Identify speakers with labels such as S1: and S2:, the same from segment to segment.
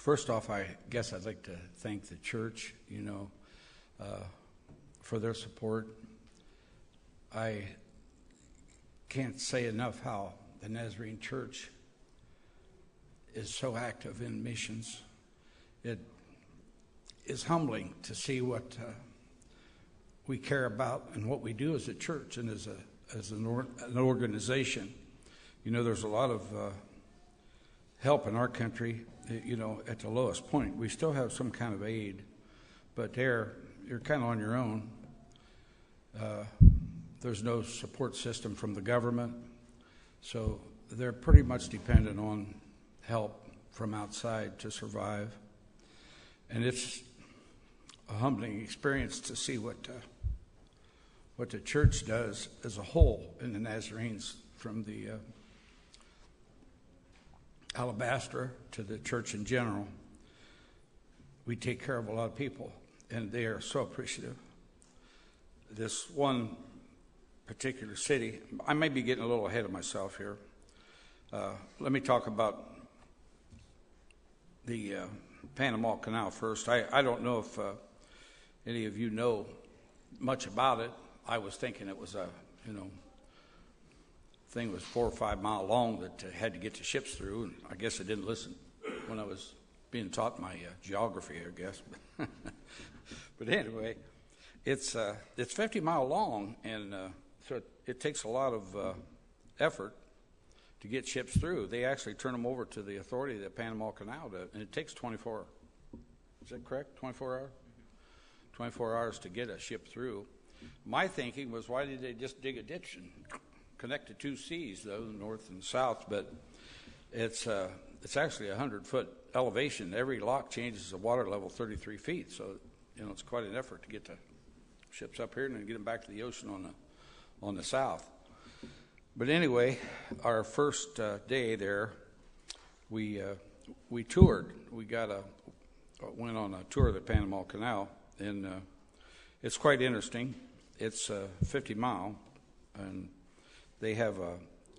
S1: First off, I guess I'd like to thank the church, for their support. I can't say enough how the Nazarene Church is so active in missions. It is humbling to see what we care about and what we do as a church and as an organization. There's a lot of help in our country, at the lowest point. We still have some kind of aid, but you're kind of on your own. There's no support system from the government, so they're pretty much dependent on help from outside to survive. And it's a humbling experience to see what the church does as a whole in the Nazarenes, from the Alabaster to the church in general. We take care of a lot of people, and they are so appreciative. This one particular city, I may be getting a little ahead of myself here. Let me talk about the Panama Canal first. I don't know if any of you know much about it. I was thinking it was thing was 4 or 5 mile long that had to get the ships through, and I guess I didn't listen when I was being taught my geography, I guess. But anyway, it's 50 mile long, and so it takes a lot of effort to get ships through. They actually turn them over to the authority that Panama Canal does, and it takes 24. Is that correct? 24 hours? 24 hours to get a ship through. My thinking was, why did they just dig a ditch and connect the two seas, though, the north and south? But it's actually a 100-foot elevation. Every lock changes the water level 33 feet, so it's quite an effort to get the ships up here and then get them back to the ocean on the south. But anyway, our first day there, we toured. We went on a tour of the Panama Canal, and it's quite interesting. It's 50 mile, and they have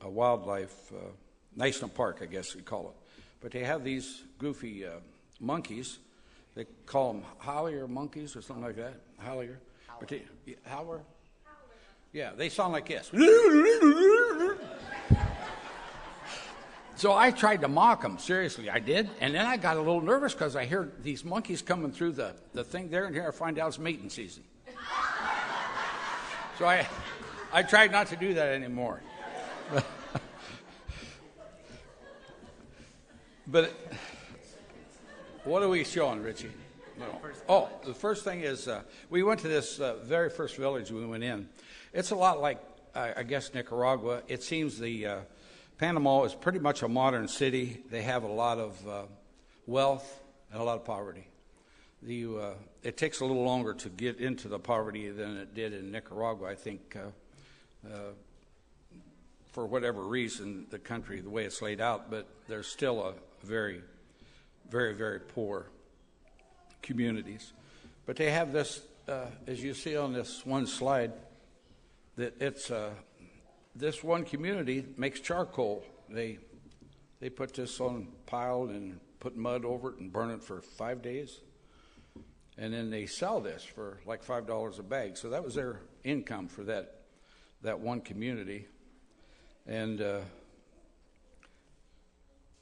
S1: a wildlife national park, I guess we call it. But they have these goofy monkeys. They call them howler monkeys or something like that. Howler. Howler? Yeah, they sound like this. So I tried to mock them. Seriously, I did. And then I got a little nervous because I heard these monkeys coming through the thing there, and here I find out it's mating season. So I tried not to do that anymore. But what are we showing, Richie? No. Oh, the first thing is we went to this very first village we went in. It's a lot like, I guess, Nicaragua. It seems the Panama is pretty much a modern city. They have a lot of wealth and a lot of poverty. It takes a little longer to get into the poverty than it did in Nicaragua, I think, for whatever reason, the country, the way it's laid out, but there's still a very, very, very poor communities. But they have this, as you see on this one slide, that it's this one community makes charcoal. They put this on a pile and put mud over it and burn it for 5 days. And then they sell this for like $5 a bag. So that was their income for that one community. And a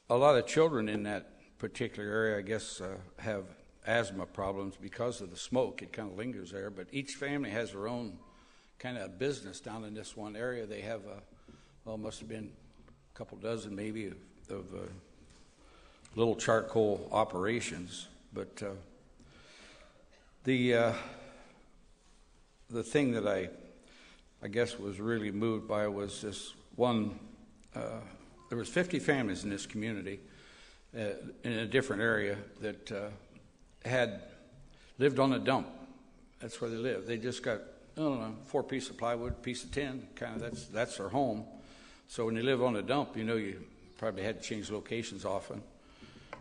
S1: lot of children in that particular area, I guess, have asthma problems because of the smoke. It kind of lingers there. But each family has their own kind of business down in this one area. They have must have been a couple dozen maybe of little charcoal operations. But the thing that I guess was really moved by was this one. There was 50 families in this community in a different area that had lived on a dump. That's where they lived. They just got, 4 pieces of plywood, piece of tin, kind of that's their home. So when you live on a dump, you probably had to change locations often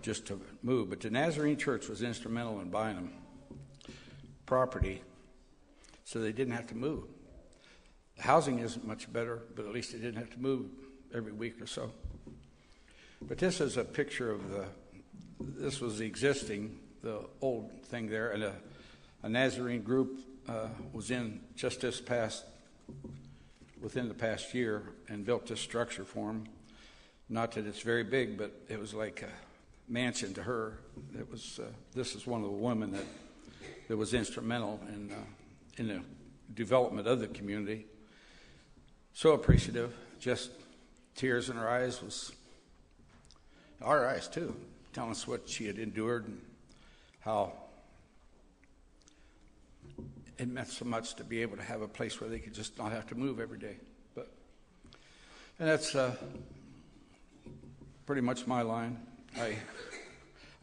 S1: just to move. But the Nazarene Church was instrumental in buying them property so they didn't have to move. The housing isn't much better, but at least they didn't have to move every week or so. But this is a picture of this was existing, the old thing there, and a Nazarene group was in just within the past year, and built this structure for them. Not that it's very big, but it was like a mansion to her. It was. This is one of the women that was instrumental in the development of the community. So appreciative, just tears in her eyes, was our eyes too, telling us what she had endured and how it meant so much to be able to have a place where they could just not have to move every day. And that's pretty much my line.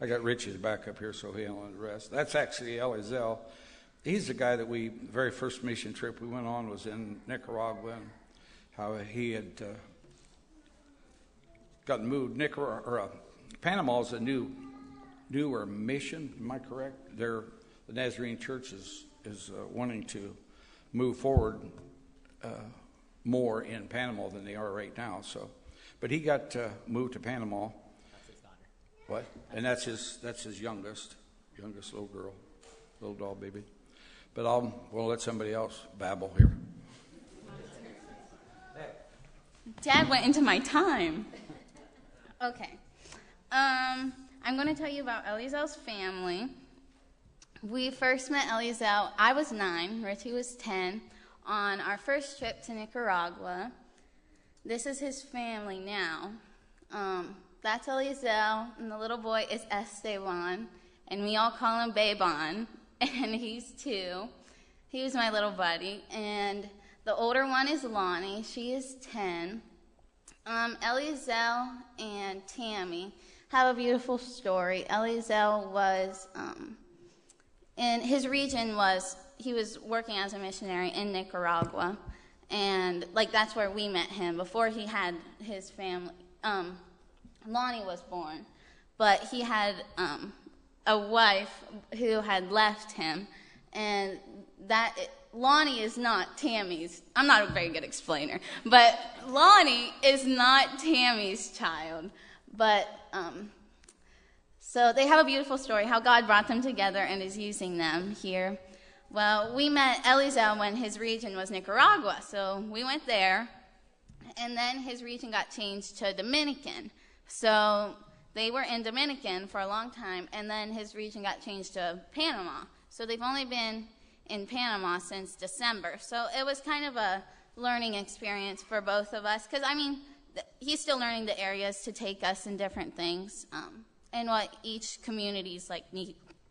S1: I got Richie's back up here, so he'll handle the rest. That's actually Eliezel. He's the guy that the very first mission trip we went on was in Nicaragua, and how he had gotten moved. Panama is a newer mission. Am I correct? The Nazarene Church is wanting to move forward more in Panama than they are right now. So, but he got moved to Panama.
S2: That's his daughter.
S1: What? And that's his youngest little girl, little doll baby. But we'll let somebody else babble here.
S3: Dad went into my time. Okay. I'm going to tell you about Eliezel's family. We first met Eliezel, I was 9, Richie was 10, on our first trip to Nicaragua. This is his family now. That's Eliezel, and the little boy is Esteban, and we all call him Babon, and he's 2. He was my little buddy, and the older one is Lonnie. She is 10. Eliezel and Tammy have a beautiful story. Eliezel was, in his region he was working as a missionary in Nicaragua, and that's where we met him before he had his family. Lonnie was born, but he had a wife who had left him, and Lonnie is not Tammy's. I'm not a very good explainer, but Lonnie is not Tammy's child. But so they have a beautiful story, how God brought them together and is using them here. Well, we met Eliezel when his region was Nicaragua, so we went there, and then his region got changed to Dominican. So they were in Dominican for a long time, and then his region got changed to Panama. So they've only been in Panama since December. So it was kind of a learning experience for both of us, because, he's still learning the areas to take us in different things, and what each community's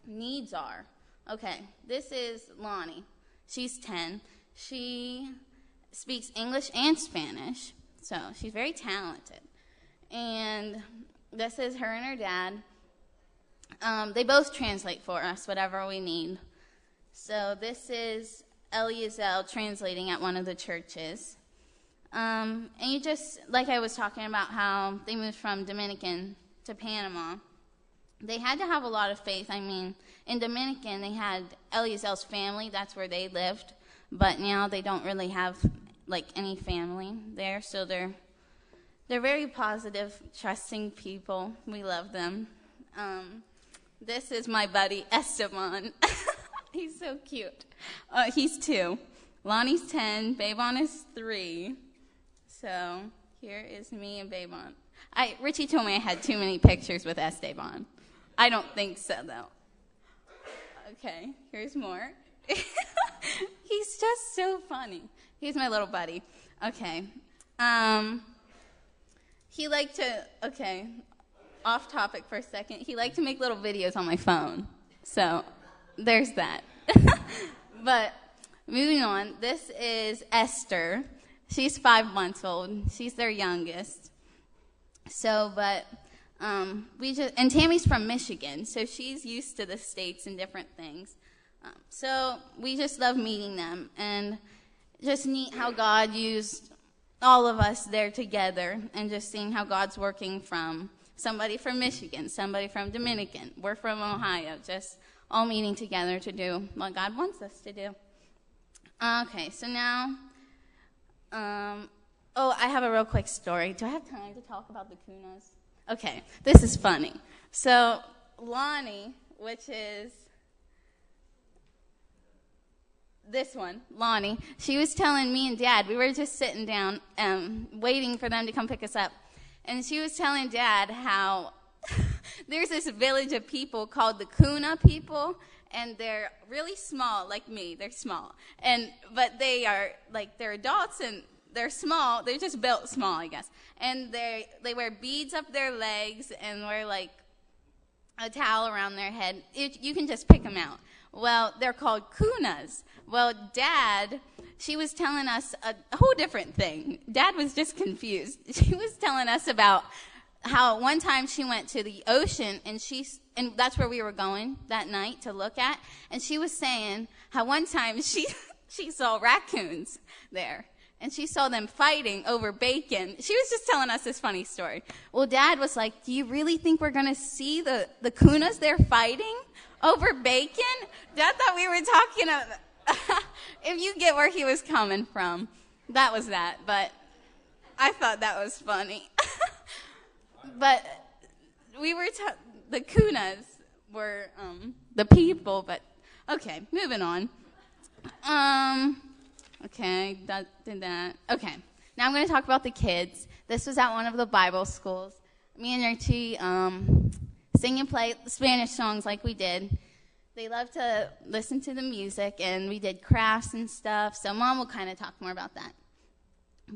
S3: needs are. Okay, this is Lonnie. She's 10. She speaks English and Spanish, so she's very talented. And this is her and her dad. They both translate for us, whatever we need. So this is Eliezel translating at one of the churches. And you just, like I was talking about how they moved from Dominican to Panama, they had to have a lot of faith. In Dominican, they had Eliezel's family. That's where they lived. But now they don't really have, any family there. So they're very positive, trusting people. We love them. This is my buddy, Esteban. He's so cute. He's 2. Lonnie's 10. Babon is 3. So here is me and Babon. Richie told me I had too many pictures with Esteban. I don't think so, though. Okay, here's more. He's just so funny. He's my little buddy. Okay. He liked to, off topic for a second, he liked to make little videos on my phone. So there's that. But moving on, this is Esther. She's 5 months old. She's their youngest. So, but and Tammy's from Michigan, so she's used to the States and different things. So we just love meeting them, and just neat how God used all of us there together, and just seeing how God's working from somebody from Michigan, somebody from Dominican, we're from Ohio, just all meeting together to do what God wants us to do. Okay, so now, I have a real quick story. Do I have time to talk about the Kunas? Okay, this is funny. So Lonnie, which is this one, Lonnie, she was telling me and Dad, we were just sitting down waiting for them to come pick us up, and she was telling Dad how there's this village of people called the Kuna people, and they're really small, like me. They're small, but they are they're adults and they're small. They're just built small, I guess. And they wear beads up their legs and wear like a towel around their head. You can just pick them out. Well, they're called Kunas. Well, Dad, she was telling us a whole different thing. Dad was just confused. She was telling us about how one time she went to the ocean, and that's where we were going that night to look at. And she was saying how one time she saw raccoons there, and she saw them fighting over bacon. She was just telling us this funny story. Well, Dad was like, "Do you really think we're going to see the Kunas there fighting over bacon?" Dad thought we were talking about, if you get where he was coming from, that was that. But I thought that was funny. But we were, the Kunas were the people, but okay, moving on. Okay, did that. Okay, now I'm going to talk about the kids. This was at one of the Bible schools. Me and Richie sing and play Spanish songs like we did. They love to listen to the music, and we did crafts and stuff, so Mom will kind of talk more about that.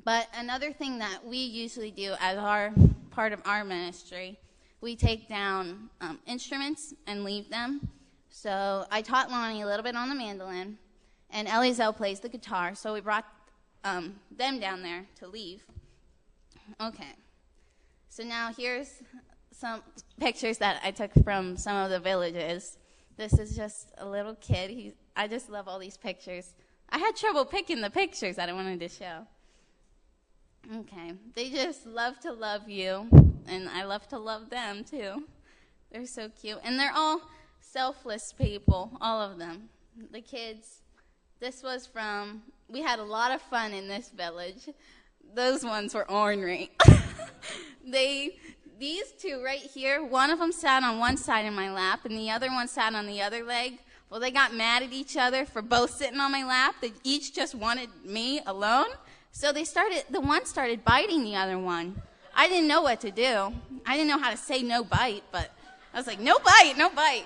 S3: But another thing that we usually do as our part of our ministry, we take down instruments and leave them. So I taught Lonnie a little bit on the mandolin, and Elizel plays the guitar, so we brought them down there to leave. Okay, so now here's some pictures that I took from some of the villages. This is just a little kid. I just love all these pictures. I had trouble picking the pictures that I wanted to show. Okay, they just love to love you, and I love to love them too. They're so cute, and they're all selfless people, all of them. The kids, we had a lot of fun in this village. Those ones were ornery. These two right here, one of them sat on one side of my lap, and the other one sat on the other leg. Well, they got mad at each other for both sitting on my lap. They each just wanted me alone. So the one started biting the other one. I didn't know what to do. I didn't know how to say no bite, but I was like, no bite, no bite.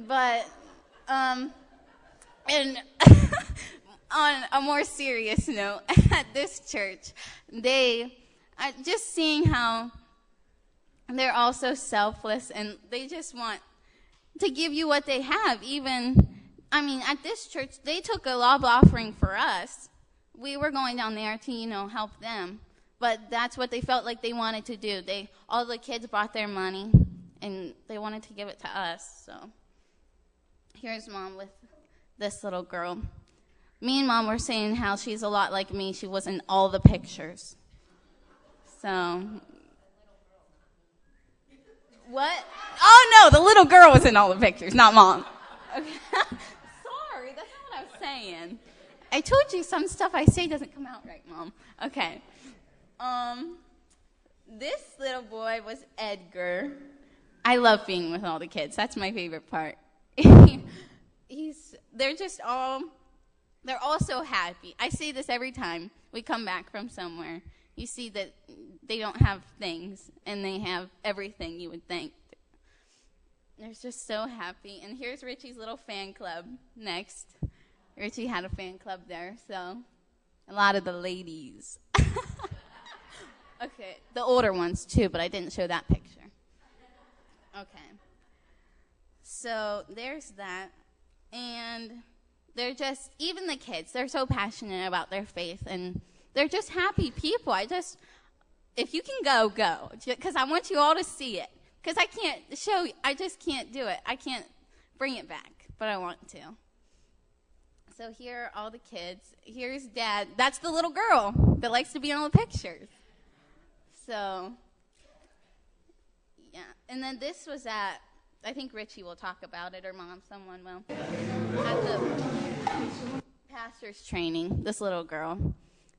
S3: But, and on a more serious note, at this church, just seeing how they're all so selfless, and they just want to give you what they have. At this church, they took a love offering for us. We were going down there to, help them. But that's what they felt like they wanted to do. All the kids brought their money, and they wanted to give it to us. So here's Mom with this little girl. Me and Mom were saying how she's a lot like me. She was in all the pictures. So, what? Oh, no, the little girl was in all the pictures, not Mom. Okay. Sorry, that's not what I was saying. I told you some stuff I say doesn't come out right, Mom. Okay. This little boy was Edgar. I love being with all the kids. That's my favorite part. They're all so happy. I say this every time we come back from somewhere. You see that they don't have things, and they have everything you would think. They're just so happy. And here's Richie's little fan club next. Richie had a fan club there, so a lot of the ladies. Okay, the older ones too, but I didn't show that picture. Okay. So there's that. And they're just, even the kids, they're so passionate about their faith, and they're just happy people. If you can go, because I want you all to see it. Because I can't show you, I just can't do it. I can't bring it back, but I want to. So here are all the kids. Here's Dad. That's the little girl that likes to be in all the pictures. So, yeah. And then this was I think Richie will talk about it, or Mom, someone will. At the pastor's training, this little girl.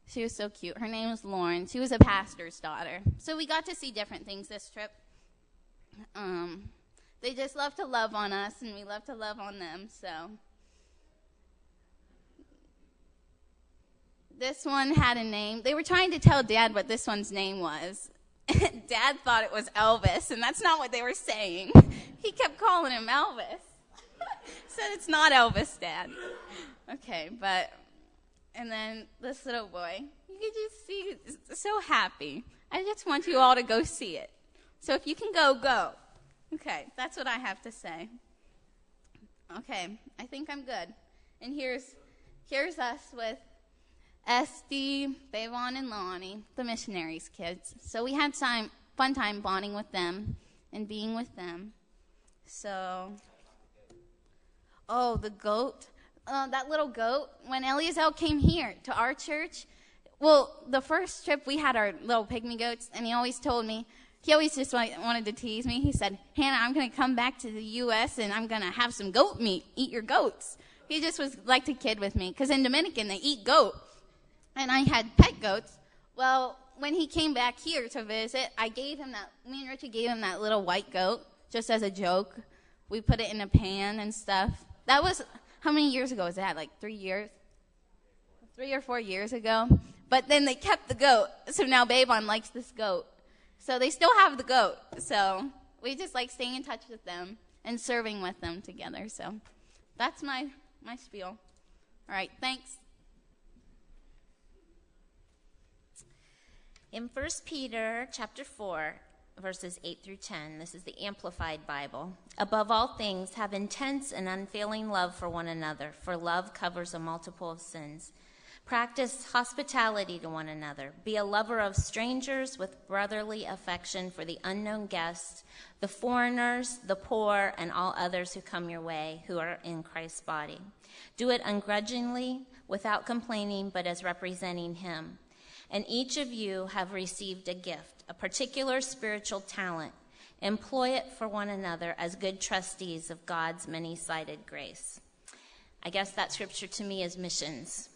S3: She was so cute. Her name was Lauren. She was a pastor's daughter. So we got to see different things this trip. they just love to love on us, and we love to love on them. So this one had a name. They were trying to tell Dad what this one's name was. Dad thought it was Elvis, and that's not what they were saying. He kept calling him Elvis. Said it's not Elvis, Dad. Okay, and then this little boy, you can just see, he's so happy. I just want you all to go see it. So if you can go, go. Okay, that's what I have to say. Okay, I think I'm good. And here's us with Esty, Bayvon, and Lonnie, the missionaries' kids. So we had fun time bonding with them and being with them. So, the goat. That little goat, when Eliezer came here to our church, well, the first trip we had our little pygmy goats, and he always told me, he always just wanted to tease me. He said, Hannah, I'm going to come back to the U.S. and I'm going to have some goat meat, eat your goats. He just was like to kid with me, because in Dominican they eat goat. And I had pet goats. Well, when he came back here to visit, me and Richie gave him that little white goat, just as a joke. We put it in a pan and stuff. That was, how many years ago was that? Like 3 years? 3 or 4 years ago. But then they kept the goat. So now Bayvon likes this goat. So they still have the goat. So we just like staying in touch with them and serving with them together. So that's my spiel. All right, thanks.
S2: In 1 Peter chapter 4, verses 8 through 10, this is the Amplified Bible. Above all things, have intense and unfailing love for one another, for love covers a multiple of sins. Practice hospitality to one another. Be a lover of strangers with brotherly affection for the unknown guests, the foreigners, the poor, and all others who come your way, who are in Christ's body. Do it ungrudgingly, without complaining, but as representing him. And each of you have received a gift, a particular spiritual talent. Employ it for one another as good trustees of God's many-sided grace. I guess that scripture to me is missions.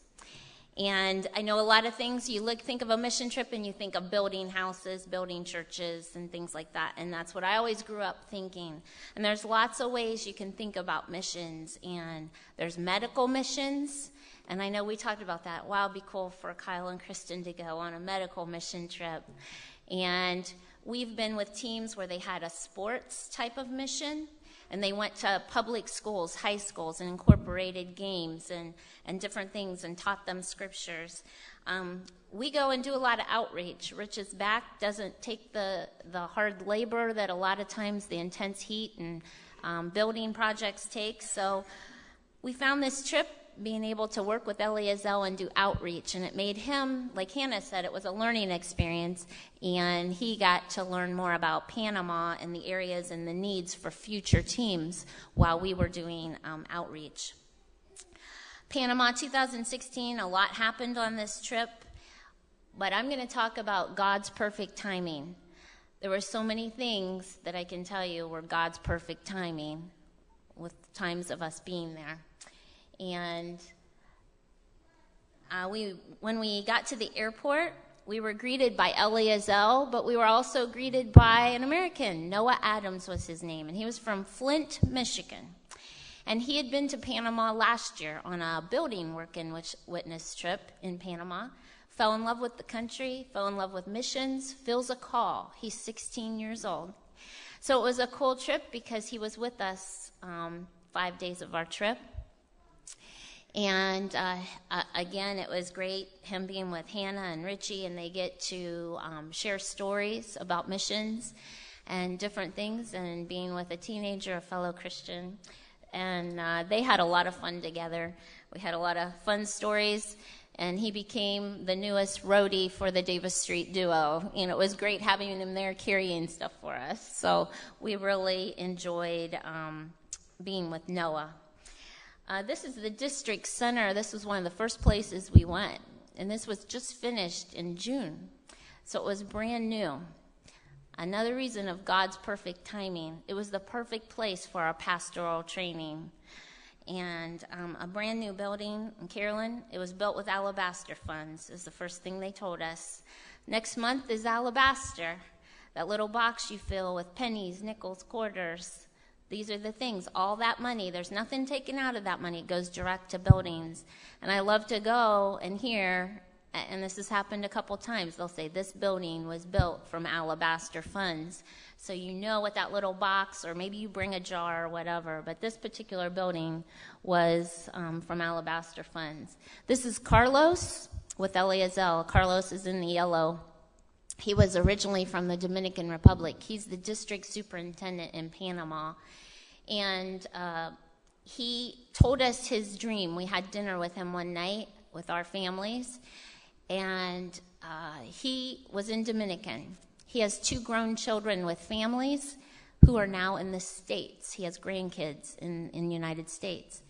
S2: And I know a lot of things, think of a mission trip and you think of building houses, building churches, and things like that. And that's what I always grew up thinking. And there's lots of ways you can think about missions. And there's medical missions. And I know we talked about that. Wow, it'd be cool for Kyle and Kristen to go on a medical mission trip. And we've been with teams where they had a sports type of mission. And they went to public schools, high schools, and incorporated games and different things and taught them scriptures. We go and do a lot of outreach. Rich's back doesn't take the hard labor that a lot of times the intense heat and building projects take. So we found this trip being able to work with Eliezer and do outreach, and it made him, like Hannah said, it was a learning experience, and he got to learn more about Panama and the areas and the needs for future teams while we were doing outreach. Panama 2016, a lot happened on this trip, but I'm going to talk about God's perfect timing. There were so many things that I can tell you were God's perfect timing with times of us being there. And when we got to the airport, we were greeted by Eliezer, but we were also greeted by an American. Noah Adams was his name, and he was from Flint, Michigan. And he had been to Panama last year on a building work and witness trip in Panama, fell in love with the country, fell in love with missions, feels a call. He's 16 years old. So it was a cool trip because he was with us 5 days of our trip. And again, it was great, him being with Hannah and Richie, and they get to share stories about missions and different things, and being with a teenager, a fellow Christian. And they had a lot of fun together. We had a lot of fun stories, and he became the newest roadie for the Davis Street Duo. And it was great having him there carrying stuff for us. So we really enjoyed being with Noah. This is the district center. This was one of the first places we went. And this was just finished in June. So it was brand new. Another reason of God's perfect timing. It was the perfect place for our pastoral training. And a brand new building in Carolyn. It was built with alabaster funds, is the first thing they told us. Next month is alabaster. That little box you fill with pennies, nickels, quarters. These are the things. All that money, there's nothing taken out of that money. It goes direct to buildings. And I love to go and hear, and this has happened a couple times, they'll say, this building was built from alabaster funds. So you know what that little box, or maybe you bring a jar or whatever, but this particular building was from alabaster funds. This is Carlos with Eliezer. Carlos is in the yellow. He was originally from the Dominican Republic. He's the district superintendent in Panama. And he told us his dream. We had dinner with him one night with our families. And he was in Dominican. He has 2 grown children with families who are now in the States. He has grandkids in the United States.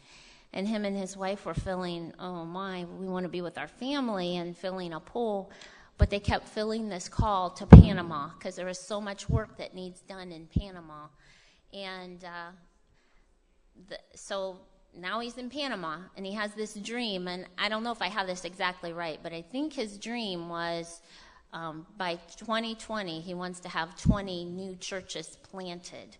S2: And him and his wife were feeling, oh my, we want to be with our family, and filling a pool. But they kept feeling this call to Panama because there was so much work that needs done in Panama. And so now he's in Panama, and he has this dream. And I don't know if I have this exactly right, but I think his dream was by 2020, he wants to have 20 new churches planted.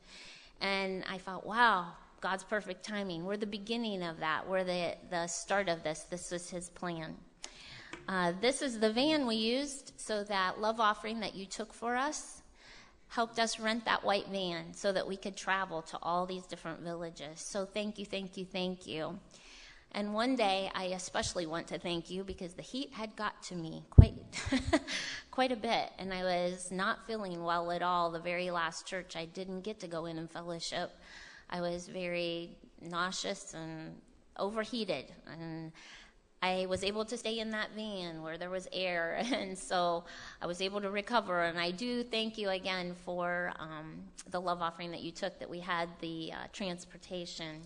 S2: And I thought, wow, God's perfect timing. We're the beginning of that. We're the start of this. This was his plan. This is the van we used, so that love offering that you took for us helped us rent that white van so that we could travel to all these different villages. So thank you, thank you, thank you. And one day, I especially want to thank you because the heat had got to me quite a bit, and I was not feeling well at all. The very last church, I didn't get to go in and fellowship. I was very nauseous and overheated, and I was able to stay in that van where there was air, and so I was able to recover. And I do thank you again for the love offering that you took, that we had the transportation.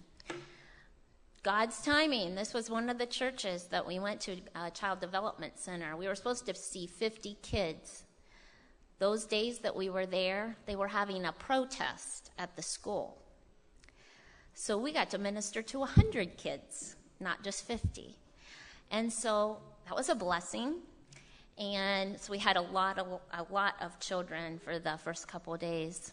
S2: God's timing. This was one of the churches that we went to, Child Development Center. We were supposed to see 50 kids. Those days that we were there, they were having a protest at the school. So we got to minister to 100 kids, not just 50. And so that was a blessing. And so we had a lot of children for the first couple of days.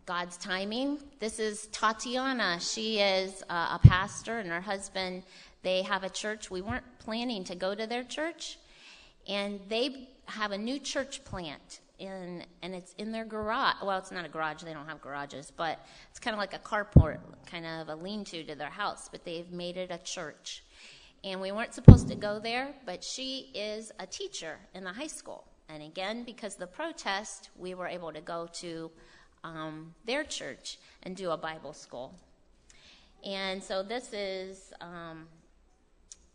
S2: God's timing. This is Tatiana. She is a pastor, and her husband, they have a church. We weren't planning to go to their church, and they have a new church plant, and it's in their garage. Well, it's not a garage. They don't have garages, but it's kind of like a carport, kind of a lean-to to their house, but they've made it a church. And we weren't supposed to go there, but she is a teacher in the high school. And again, because of the protest, we were able to go to their church and do a Bible school. And so this is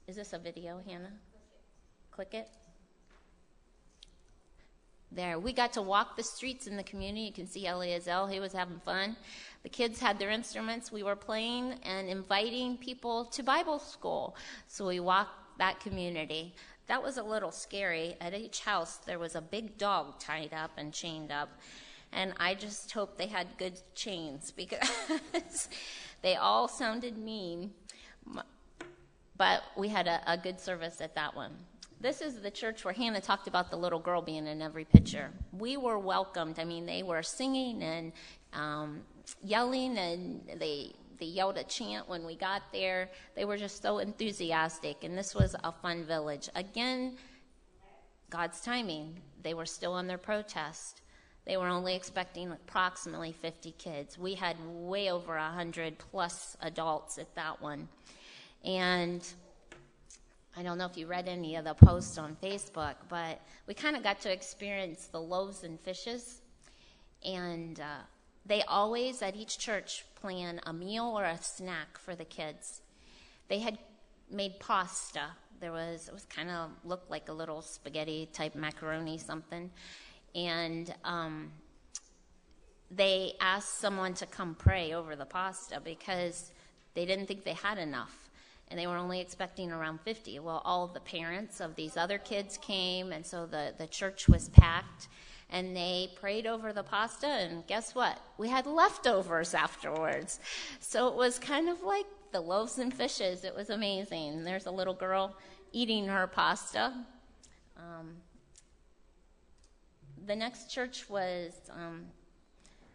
S2: this a video, Hannah? Click it. There, we got to walk the streets in the community. You can see Eliezer, he was having fun. The kids had their instruments. We were playing and inviting people to Bible school. So we walked that community. That was a little scary. At each house, there was a big dog tied up and chained up. And I just hope they had good chains because they all sounded mean. But we had a good service at that one. This is the church where Hannah talked about the little girl being in every picture. We were welcomed. I mean, they were singing and yelling, and they yelled a chant when we got there. They were just so enthusiastic, and this was a fun village. Again, God's timing. They were still on their protest. They were only expecting approximately 50 kids. We had way over 100 plus adults at that one. And I don't know if you read any of the posts on Facebook, but we kind of got to experience the loaves and fishes. And they always, at each church, plan a meal or a snack for the kids. They had made pasta. It was kind of looked like a little spaghetti type macaroni something. And they asked someone to come pray over the pasta because they didn't think they had enough. And they were only expecting around 50. Well, all of the parents of these other kids came, and so the church was packed. And they prayed over the pasta, and guess what? We had leftovers afterwards. So it was kind of like the loaves and fishes. It was amazing. There's a little girl eating her pasta. The next church was,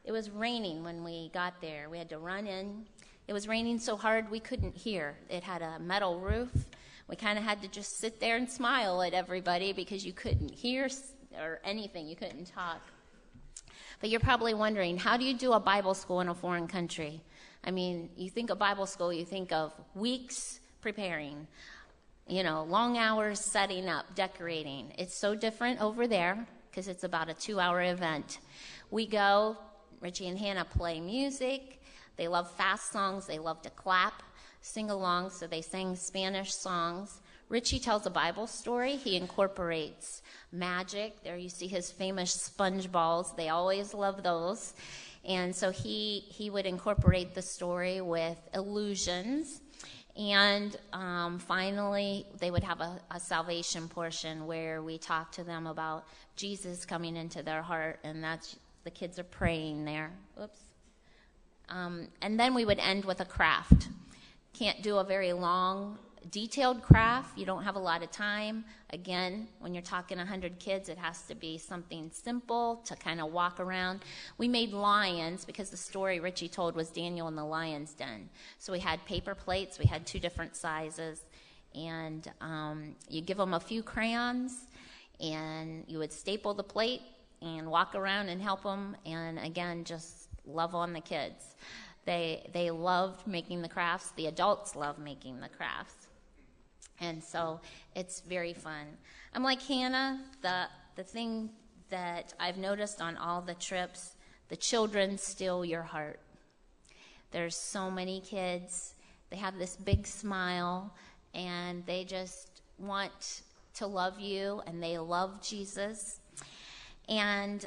S2: It was raining when we got there. We had to run in. It was raining so hard we couldn't hear. It had a metal roof. We kind of had to just sit there and smile at everybody because you couldn't hear or anything. You couldn't talk. But you're probably wondering, how do you do a Bible school in a foreign country? I mean, you think of Bible school, you think of weeks preparing, long hours setting up, decorating. It's so different over there because it's about a 2-hour event. We go, Richie and Hannah play music. They love fast songs. They love to clap, sing along, so they sang Spanish songs. Richie tells a Bible story. He incorporates magic. There you see his famous sponge balls. They always love those. And so he would incorporate the story with illusions. And finally, they would have a salvation portion where we talk to them about Jesus coming into their heart, and that's the kids are praying there. Oops. And then we would end with a craft. Can't do a very long, detailed craft. You don't have a lot of time. Again, when you're talking 100 kids, it has to be something simple to kind of walk around. We made lions because the story Richie told was Daniel in the lion's den. So we had paper plates. We had 2 different sizes. And you give them a few crayons, and you would staple the plate and walk around and help them. And again, just love on the kids. They loved making the crafts. The adults love making the crafts. And so it's very fun. I'm like Hannah, the thing that I've noticed on all the trips, the children steal your heart. There's so many kids. They have this big smile, and they just want to love you, and they love Jesus. And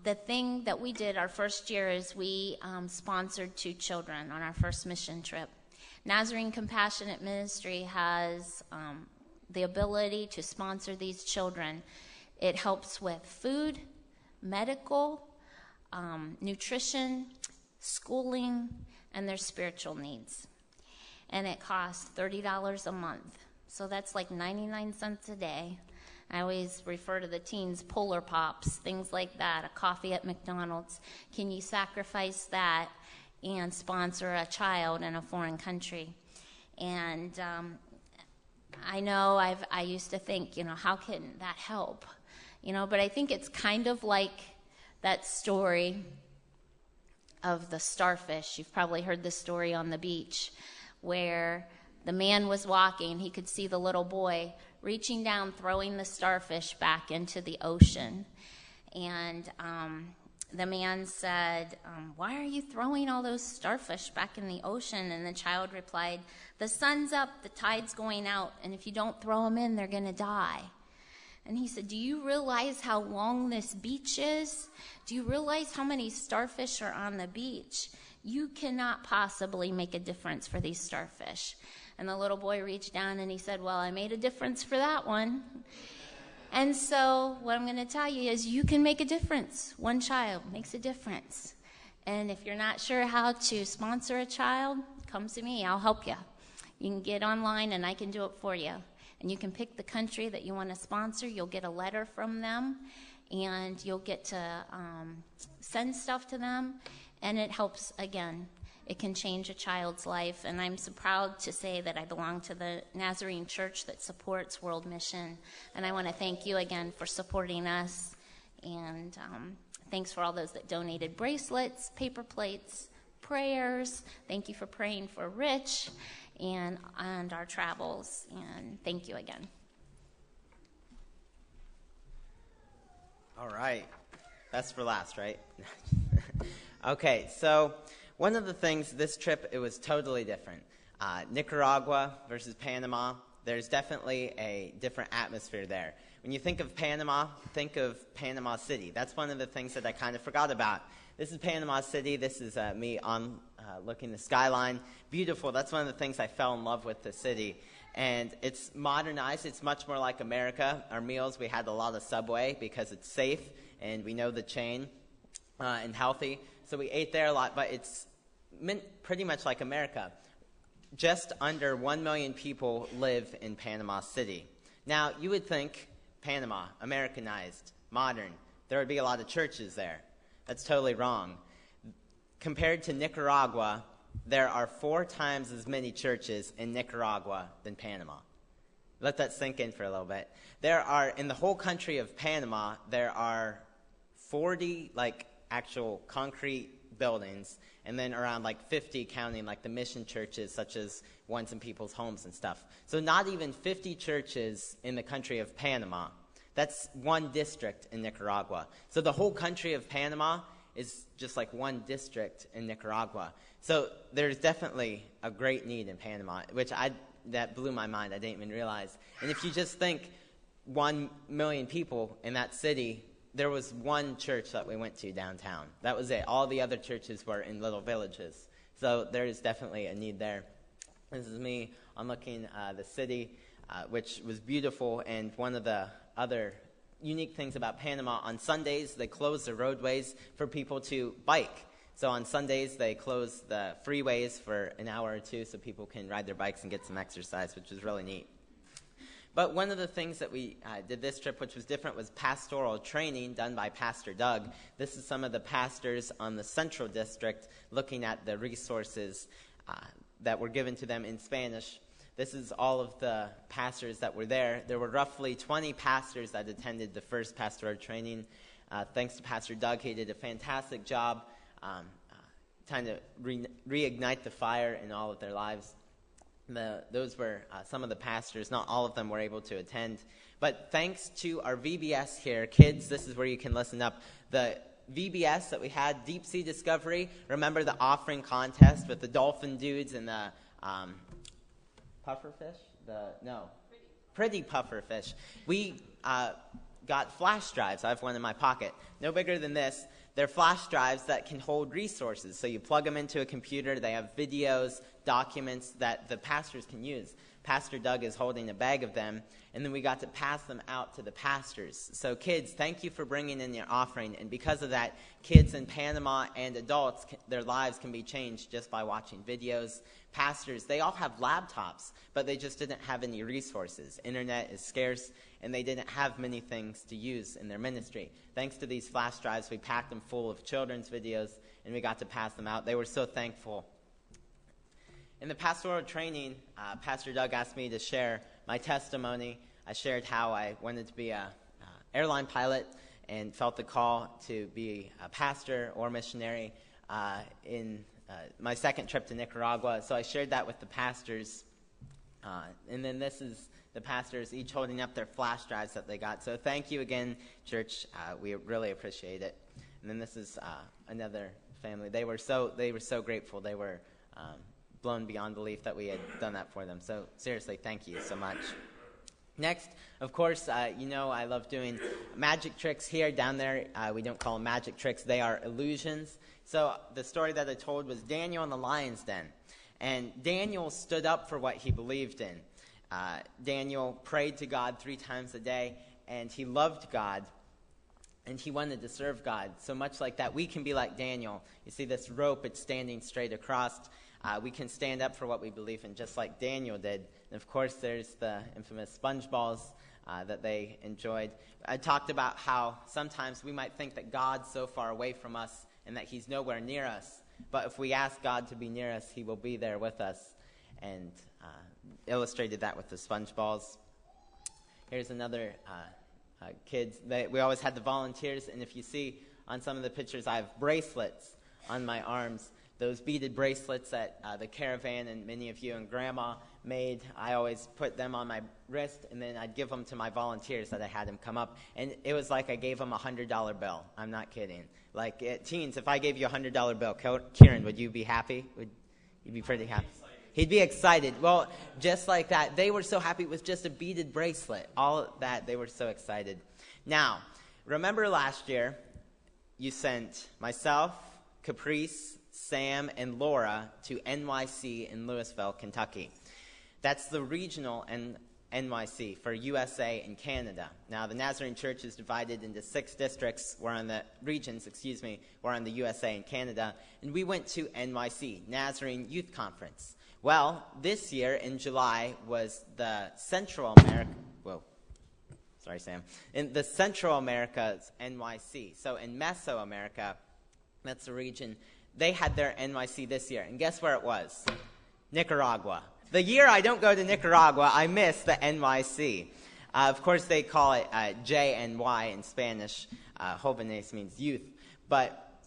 S2: the thing that we did our first year is we sponsored 2 children on our first mission trip. Nazarene Compassionate Ministry has the ability to sponsor these children. It helps with food, medical, nutrition, schooling, and their spiritual needs. And it costs $30 a month. So that's like 99 cents a day. I always refer to the teens, Polar Pops, things like that, a coffee at McDonald's. Can you sacrifice that and sponsor a child in a foreign country? And I know I used to think, how can that help? But I think it's kind of like that story of the starfish. You've probably heard this story on the beach where the man was walking. He could see the little boy reaching down, throwing the starfish back into the ocean. And the man said, why are you throwing all those starfish back in the ocean? And the child replied, the sun's up, the tide's going out, and if you don't throw them in, they're going to die. And he said, do you realize how long this beach is? Do you realize how many starfish are on the beach? You cannot possibly make a difference for these starfish. And the little boy reached down and he said, well, I made a difference for that one. And so what I'm going to tell you is you can make a difference. One child makes a difference. And if you're not sure how to sponsor a child, come to me. I'll help you. You can get online and I can do it for you. And you can pick the country that you want to sponsor. You'll get a letter from them, and you'll get to send stuff to them. And it helps, again. It can change a child's life, and I'm so proud to say that I belong to the Nazarene Church that supports World Mission, and I want to thank you again for supporting us, and thanks for all those that donated bracelets, paper plates, prayers. Thank you for praying for Rich and our travels, and thank you again.
S4: All right. That's for last, right? Okay, so one of the things this trip, it was totally different. Nicaragua versus Panama, there's definitely a different atmosphere there. When you think of Panama City. That's one of the things that I kind of forgot about. This is Panama City. This is me on looking the skyline. Beautiful. That's one of the things I fell in love with the city. And it's modernized. It's much more like America. Our meals, we had a lot of Subway because it's safe and we know the chain and healthy. So we ate there a lot, but it's pretty much like America. Just under 1 million people live in Panama City. Now, you would think Panama, Americanized, modern, there would be a lot of churches there. That's totally wrong. compared to Nicaragua, there are 4 times as many churches in Nicaragua than Panama. Let that sink in for a little bit. There are, in the whole country of Panama, there are 40 actual concrete buildings, and then around 50 counting the mission churches, such as ones in people's homes and stuff. So not even 50 churches in the country of Panama. That's one district in Nicaragua. So the whole country of Panama is just one district in Nicaragua. So there's definitely a great need in Panama, that blew my mind. I didn't even realize. And if you just think 1 million people in that city, there was one church that we went to downtown. That was it. All the other churches were in little villages. So there is definitely a need there. This is me unlooking the city, which was beautiful. And one of the other unique things about Panama, on Sundays, they close the roadways for people to bike. So on Sundays, they close the freeways for an hour or 2 so people can ride their bikes and get some exercise, which is really neat. But one of the things that we did this trip, which was different, was pastoral training done by Pastor Doug. This is some of the pastors on the Central District looking at the resources that were given to them in Spanish. This is all of the pastors that were there. There were roughly 20 pastors that attended the first pastoral training. Thanks to Pastor Doug, he did a fantastic job trying to reignite the fire in all of their lives. Those were some of the pastors. Not all of them were able to attend. But thanks to our VBS here, kids, this is where you can listen up. The VBS that we had, Deep Sea Discovery, remember the offering contest with the dolphin dudes and the pufferfish? Pretty pufferfish. We got flash drives. I have one in my pocket. No bigger than this. They're flash drives that can hold resources. So you plug them into a computer. They have videos, documents that the pastors can use. Pastor Doug is holding a bag of them, and then we got to pass them out to the pastors. So kids, thank you for bringing in your offering. And because of that, kids in Panama and adults, their lives can be changed just by watching videos. Pastors, they all have laptops, but they just didn't have any resources. Internet is scarce, and they didn't have many things to use in their ministry. Thanks to these flash drives, we packed them full of children's videos, and we got to pass them out. They were so thankful. In the pastoral training, Pastor Doug asked me to share my testimony. I shared how I wanted to be an airline pilot and felt the call to be a pastor or missionary in my second trip to Nicaragua. So I shared that with the pastors. And then this is the pastors each holding up their flash drives that they got. So thank you again, church. We really appreciate it. And then this is another family. They were so grateful. They were blown beyond belief that we had done that for them. So seriously, thank you so much. Next, of course, I love doing magic tricks here. Down there, we don't call them magic tricks. They are illusions. So the story that I told was Daniel in the lion's den. And Daniel stood up for what he believed in. Daniel prayed to God 3 times a day, and he loved God, and he wanted to serve God. So much like that, we can be like Daniel. You see this rope, it's standing straight across. We can stand up for what we believe in, just like Daniel did. And of course, there's the infamous sponge balls that they enjoyed. I talked about how sometimes we might think that God's so far away from us and that he's nowhere near us. But if we ask God to be near us, he will be there with us. And illustrated that with the sponge balls. Here's another kids. We always had the volunteers, and if you see on some of the pictures, I have bracelets on my arms. Those beaded bracelets that the caravan and many of you and Grandma made, I always put them on my wrist, and then I'd give them to my volunteers that I had them come up. And it was like I gave them a $100 bill. I'm not kidding. Teens, if I gave you a $100 bill, Kieran, would you be happy? Would you be pretty happy? He'd be excited. Well, just like that. They were so happy it was just a beaded bracelet. All that, they were so excited. Now, remember last year, you sent myself, Caprice, Sam, and Laura to NYC in Louisville, Kentucky. That's the regional NYC for USA and Canada. Now, the Nazarene Church is divided into 6 districts. We're on the USA and Canada. And we went to NYC, Nazarene Youth Conference. Well, this year in July was the Central America. Sorry, Sam. In the Central America's NYC. So in Mesoamerica, that's the region they had their NYC this year. And guess where it was? Nicaragua. The year I don't go to Nicaragua, I miss the NYC. Of course, they call it JNY in Spanish. Jóvenes means youth. But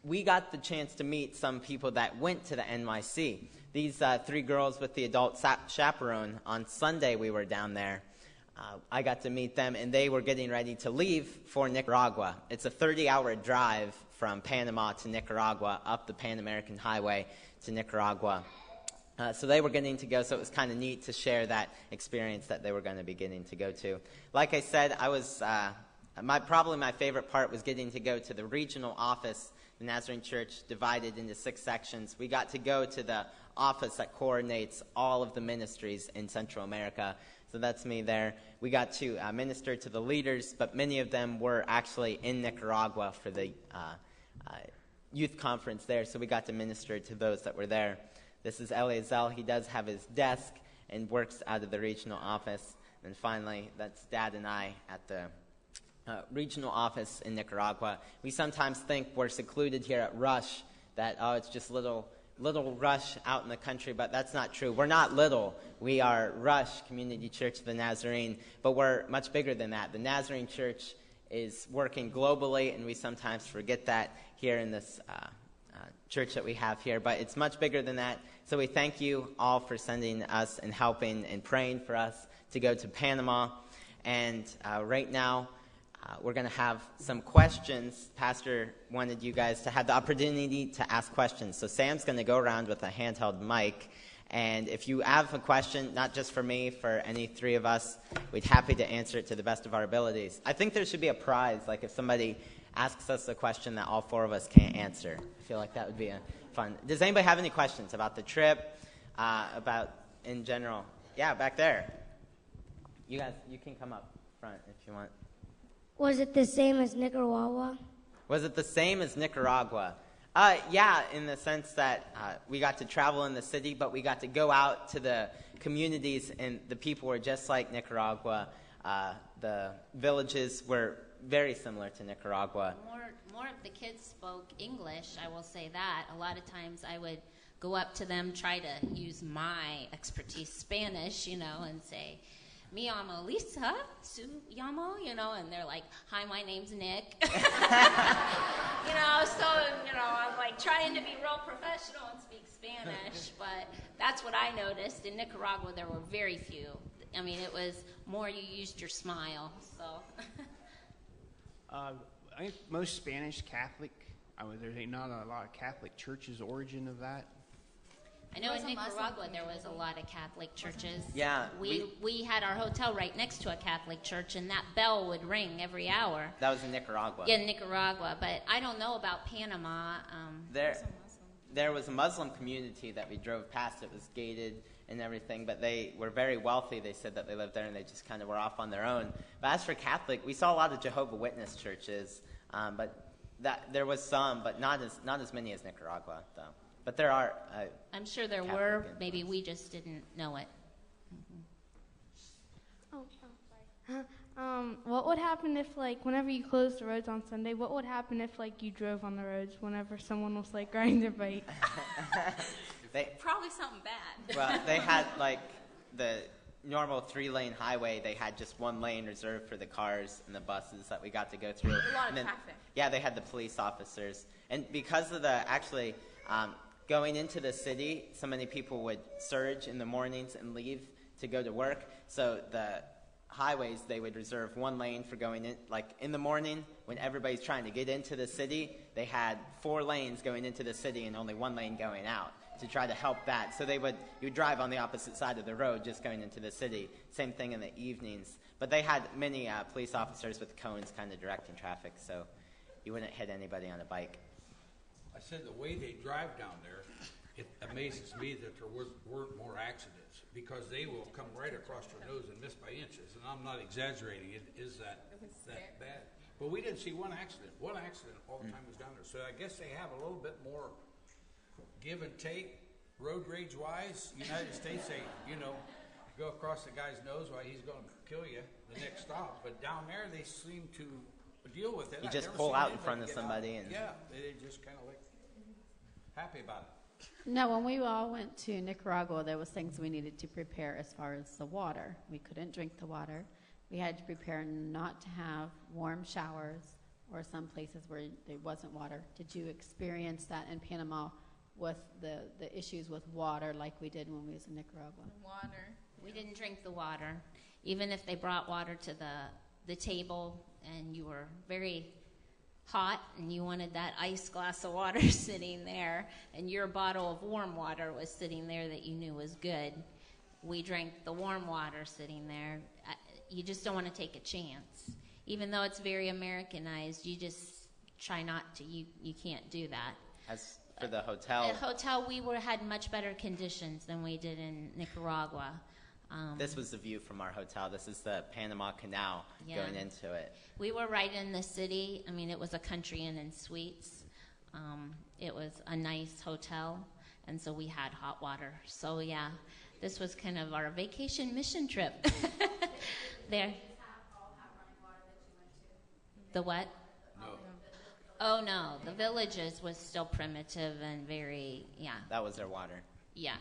S4: we got the chance to meet some people that went to the NYC. These 3 girls with the adult chaperone, on Sunday we were down there. I got to meet them, and they were getting ready to leave for Nicaragua. It's a 30-hour drive from Panama to Nicaragua, up the Pan American Highway to Nicaragua. So they were getting to go, so it was kind of neat to share that experience that they were going to be getting to go to. Like I said, I was probably my favorite part was getting to go to the regional office. The Nazarene Church divided into 6 sections. We got to go to the office that coordinates all of the ministries in Central America. So that's me there. We got to minister to the leaders, but many of them were actually in Nicaragua for the youth conference there, so we got to minister to those that were there. This is Eliezel. He does have his desk and works out of the regional office. And finally, that's Dad and I at the regional office in Nicaragua. We sometimes think we're secluded here at Rush, that, it's just little Rush out in the country, but that's not true. We're not little. We are Rush Community Church of the Nazarene, but we're much bigger than that. The Nazarene Church is working globally, and we sometimes forget that here in this church that we have here, but it's much bigger than that. So we thank you all for sending us and helping and praying for us to go to Panama. And right now, we're going to have some questions. Pastor wanted you guys to have the opportunity to ask questions. So Sam's going to go around with a handheld mic. And if you have a question, not just for me, for any 3 of us, we'd happy to answer it to the best of our abilities. I think there should be a prize, like if somebody asks us a question that all 4 of us can't answer. I feel like that would be fun. Does anybody have any questions about the trip, about in general? Yeah, back there. You guys, you can come up front if you want.
S5: Was it the same as Nicaragua?
S4: Was it the same as Nicaragua? Yeah, in the sense that we got to travel in the city, but we got to go out to the communities, and the people were just like Nicaragua. The villages were very similar to Nicaragua.
S2: More of the kids spoke English, I will say that. A lot of times I would go up to them, try to use my expertise, Spanish, and say, "Me llamo Lisa, su llamo," and they're like, "Hi, my name's Nick." I'm like trying to be real professional and speak Spanish, but that's what I noticed. In Nicaragua, there were very few. I mean, it was more you used your smile, so.
S6: I think most Spanish Catholic, there's not a lot of Catholic churches origin of that.
S2: I know in Nicaragua there was a lot of Catholic churches.
S4: Yeah.
S2: We had our hotel right next to a Catholic church, and that bell would ring every hour.
S4: That was in Nicaragua.
S2: Yeah, Nicaragua, but I don't know about Panama.
S4: There was a Muslim community that we drove past. It was gated and everything, but they were very wealthy. They said that they lived there, and they just kind of were off on their own. But as for Catholic, we saw a lot of Jehovah's Witness churches, but there was some, but not as many as Nicaragua, though. But there are.
S2: I'm sure there
S4: Catholic
S2: were. Maybe we just didn't know it.
S7: Sorry. What would happen if, whenever you closed the roads on Sunday, what would happen if, you drove on the roads whenever someone was, riding their bike?
S2: Probably something bad.
S4: Well, they had, the normal 3-lane highway. They had just 1 lane reserved for the cars and the buses that we got to go through.
S2: A lot of traffic.
S4: Yeah, they had the police officers. And because of going into the city, so many people would surge in the mornings and leave to go to work. So the highways, they would reserve 1 lane for going in. In the morning, when everybody's trying to get into the city, they had 4 lanes going into the city and only 1 lane going out to try to help that. So you would drive on the opposite side of the road just going into the city. Same thing in the evenings. But they had many police officers with cones kind of directing traffic, so you wouldn't hit anybody on a bike.
S1: I said the way they drive down there, it amazes me that there weren't more accidents, because they will come right across your nose and miss by inches. And I'm not exaggerating. It is that bad. But we didn't see one accident. One accident all the time was down there. So I guess they have a little bit more give and take, road rage-wise. United States, they, go across the guy's nose while he's going to kill you the next stop. But down there, they seem to deal with it.
S4: You just pull out in front of somebody.
S1: Yeah, they just kind of happy about it.
S8: No, when we all went to Nicaragua, there was things we needed to prepare as far as the water. We couldn't drink the water. We had to prepare not to have warm showers or some places where there wasn't water. Did you experience that in Panama with the issues with water like we did when we was in Nicaragua?
S3: Water.
S2: We didn't drink the water. Even if they brought water to the table and you were very hot and you wanted that ice glass of water sitting there and your bottle of warm water was sitting there that you knew was good, we drank the warm water sitting there. You just don't want to take a chance. Even though it's very Americanized, you just try not to. You can't do that.
S4: As for the hotel,
S2: we had much better conditions than we did in Nicaragua.
S4: This was the view from our hotel. This is the Panama Canal going into it.
S2: We were right in the city. I mean, it was a country inn and suites. It was a nice hotel, and so we had hot water. So, yeah, this was kind of our vacation mission trip. There. The what?
S1: No.
S2: Oh, no. The villages was still primitive and very,
S4: That was their water.
S2: Yeah.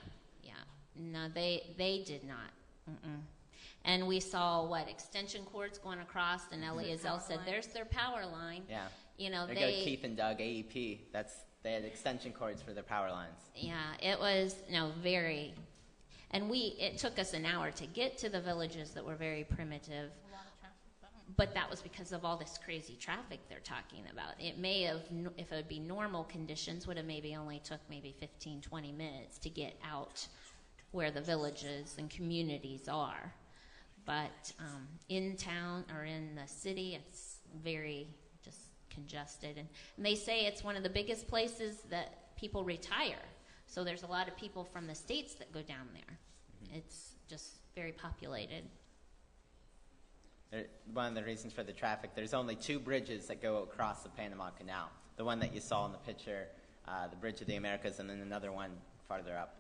S2: No, they did not. Mm-mm. And we saw, extension cords going across, and Eliezer said, there's their power line.
S4: Yeah.
S2: You know,
S4: There go Keith and Doug, AEP. They had extension cords for their power lines.
S2: Yeah, it was, very, and it took us an hour to get to the villages that were very primitive. But that was because of all this crazy traffic they're talking about. It may have, if it would be normal conditions, would have maybe only took 15, 20 minutes to get out where the villages and communities are. But in town or in the city, it's very just congested. And they say it's one of the biggest places that people retire. So there's a lot of people from the States that go down there. Mm-hmm. It's just very populated.
S4: One of the reasons for the traffic, there's only 2 bridges that go across the Panama Canal. The one that you saw in the picture, the Bridge of the Americas, and then another one farther up.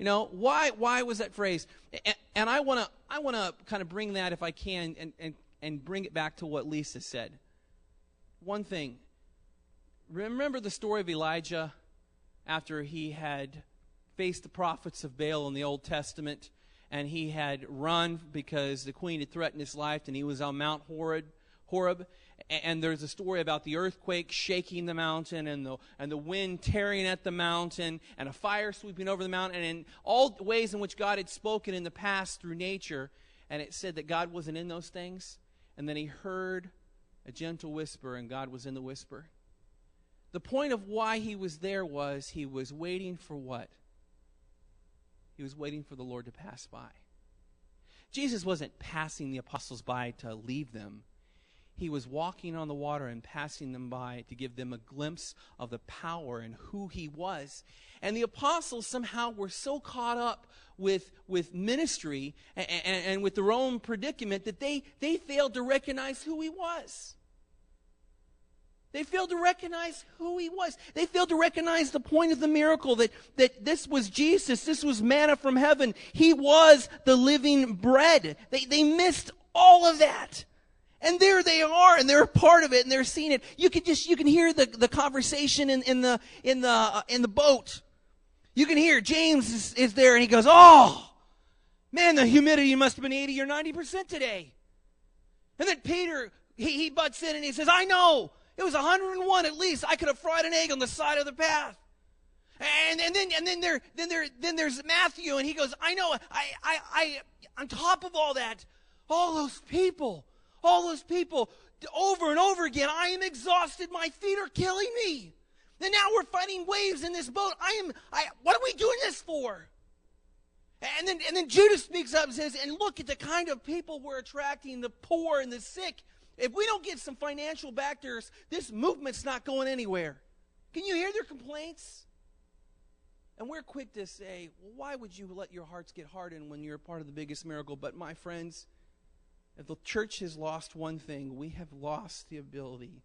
S9: You know, why was that phrase? And I want to kind of bring that, if I can, and bring it back to what Lisa said. One thing. Remember the story of Elijah after he had faced the prophets of Baal in the Old Testament, and he had run because the queen had threatened his life, and he was on Mount Horeb. And there's a story about the earthquake shaking the mountain, and the wind tearing at the mountain, and a fire sweeping over the mountain, and in all ways in which God had spoken in the past through nature. And it said that God wasn't in those things. And then he heard a gentle whisper, and God was in the whisper. The point of why he was there was he was waiting for what? He was waiting for the Lord to pass by. Jesus wasn't passing the apostles by to leave them. He was walking on the water and passing them by to give them a glimpse of the power and who he was. And the apostles somehow were so caught up with ministry and with their own predicament that they failed to recognize who he was. They failed to recognize who he was. They failed to recognize the point of the miracle, that this was Jesus. This was manna from heaven. He was the living bread. They missed all of that. And there they are, and they're a part of it, and they're seeing it. You can hear the conversation in the boat. You can hear James is there, and he goes, "Oh, man, the humidity must have been 80 or 90% today." And then Peter, he butts in and he says, "I know. It was 101 at least. I could have fried an egg on the side of the path." And then there's Matthew, and he goes, "I know. I on top of all that, all those people, over and over again, I am exhausted. My feet are killing me. And now we're fighting waves in this boat. What are we doing this for?" And then Judas speaks up and says, "And look at the kind of people we're attracting, the poor and the sick. If we don't get some financial backers, this movement's not going anywhere." Can you hear their complaints? And we're quick to say, well, why would you let your hearts get hardened when you're a part of the biggest miracle? But my friends, if the church has lost one thing, we have lost the ability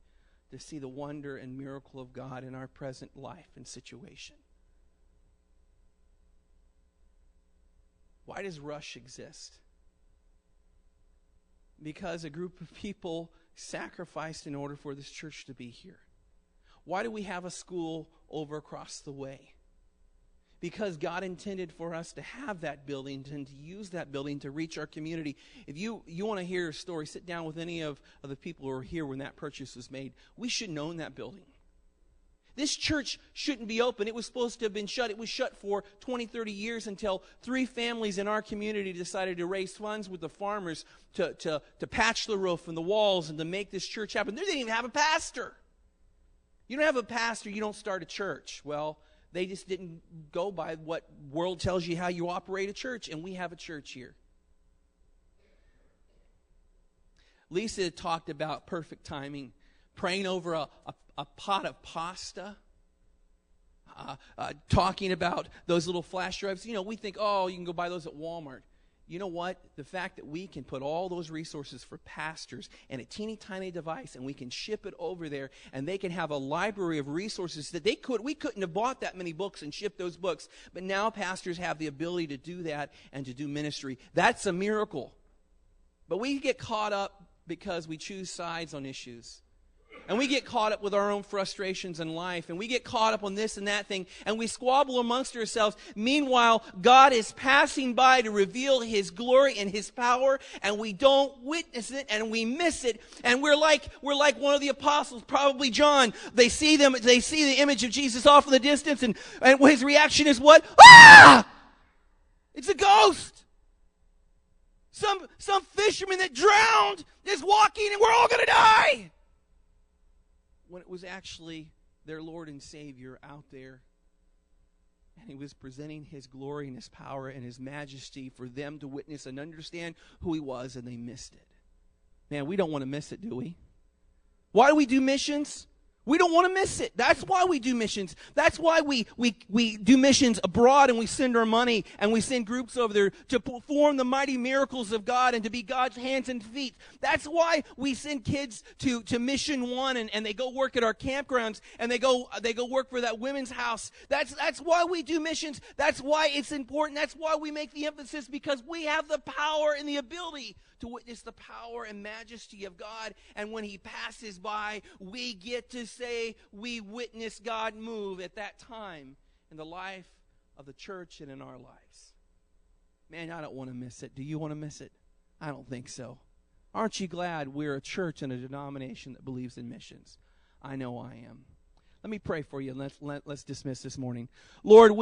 S9: to see the wonder and miracle of God in our present life and situation. Why does Rush exist? Because a group of people sacrificed in order for this church to be here. Why do we have a school over across the way? Because God intended for us to have that building and to use that building to reach our community. If you want to hear a story, sit down with any of the people who were here when that purchase was made. We shouldn't own that building. This church shouldn't be open. It was supposed to have been shut. It was shut for 20, 30 years until 3 families in our community decided to raise funds with the farmers to patch the roof and the walls and to make this church happen. They didn't even have a pastor. You don't have a pastor, you don't start a church. Well, they just didn't go by what world tells you how you operate a church, and we have a church here. Lisa talked about perfect timing, praying over a pot of pasta, talking about those little flash drives. You know, we think, oh, you can go buy those at Walmart. You know what? The fact that we can put all those resources for pastors in a teeny tiny device, and we can ship it over there, and they can have a library of resources that we couldn't have bought that many books and shipped those books. But now pastors have the ability to do that and to do ministry. That's a miracle. But we get caught up because we choose sides on issues. And we get caught up with our own frustrations in life. And we get caught up on this and that thing. And we squabble amongst ourselves. Meanwhile, God is passing by to reveal His glory and His power. And we don't witness it. And we miss it. And we're like one of the apostles, probably John. They see the image of Jesus off in the distance. And his reaction is what? Ah! It's a ghost. Some fisherman that drowned is walking and we're all going to die. When it was actually their Lord and Savior out there. And He was presenting His glory and His power and His majesty for them to witness and understand who He was, and they missed it. Man, we don't want to miss it, do we? Why do we do missions? We don't want to miss it. That's why we do missions. That's why we do missions abroad, and we send our money and we send groups over there to perform the mighty miracles of God and to be God's hands and feet. That's why we send kids to Mission One and they go work at our campgrounds and they go work for that women's house. That's why we do missions. That's why it's important. That's why we make the emphasis, because we have the power and the ability to witness the power and majesty of God. And when he passes by, we get to say we witnessed God move at that time in the life of the church and in our lives. Man, I don't want to miss it. Do you want to miss it? I don't think so. Aren't you glad we're a church and a denomination that believes in missions? I know I am. Let me pray for you, and let's dismiss this morning. Lord,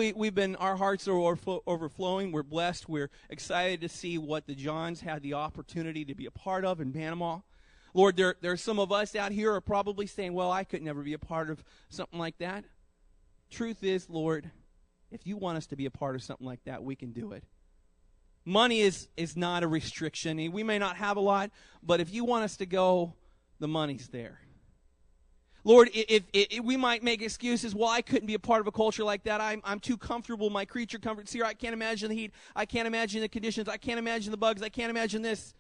S9: our hearts are overflowing. We're blessed. We're excited to see what the Johns had the opportunity to be a part of in Panama. Lord, there are some of us out here are probably saying, well, I could never be a part of something like that. Truth is, Lord, if you want us to be a part of something like that, we can do it. Money is not a restriction. We may not have a lot, but if you want us to go, the money's there. Lord, if we might make excuses, well, I couldn't be a part of a culture like that. I'm too comfortable. My creature comforts here. I can't imagine the heat. I can't imagine the conditions. I can't imagine the bugs. I can't imagine this.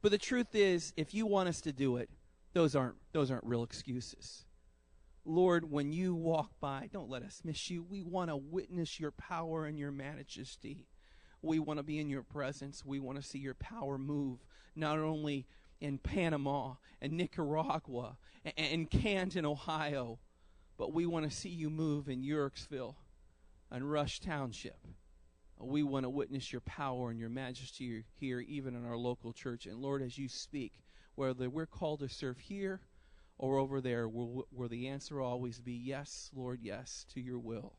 S9: But the truth is, if you want us to do it, those aren't real excuses. Lord, when you walk by, don't let us miss you. We want to witness your power and your majesty. We want to be in your presence. We want to see your power move, not only in Panama and Nicaragua and Canton, Ohio, but we want to see you move in Yorksville and Rush Township. We want to witness your power and your majesty here, even in our local church. And Lord, as you speak, whether we're called to serve here or over there, will the answer always be yes, Lord, yes, to your will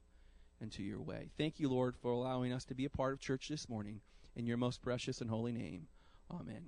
S9: and to your way. Thank you, Lord, for allowing us to be a part of church this morning. In your most precious and holy name, amen.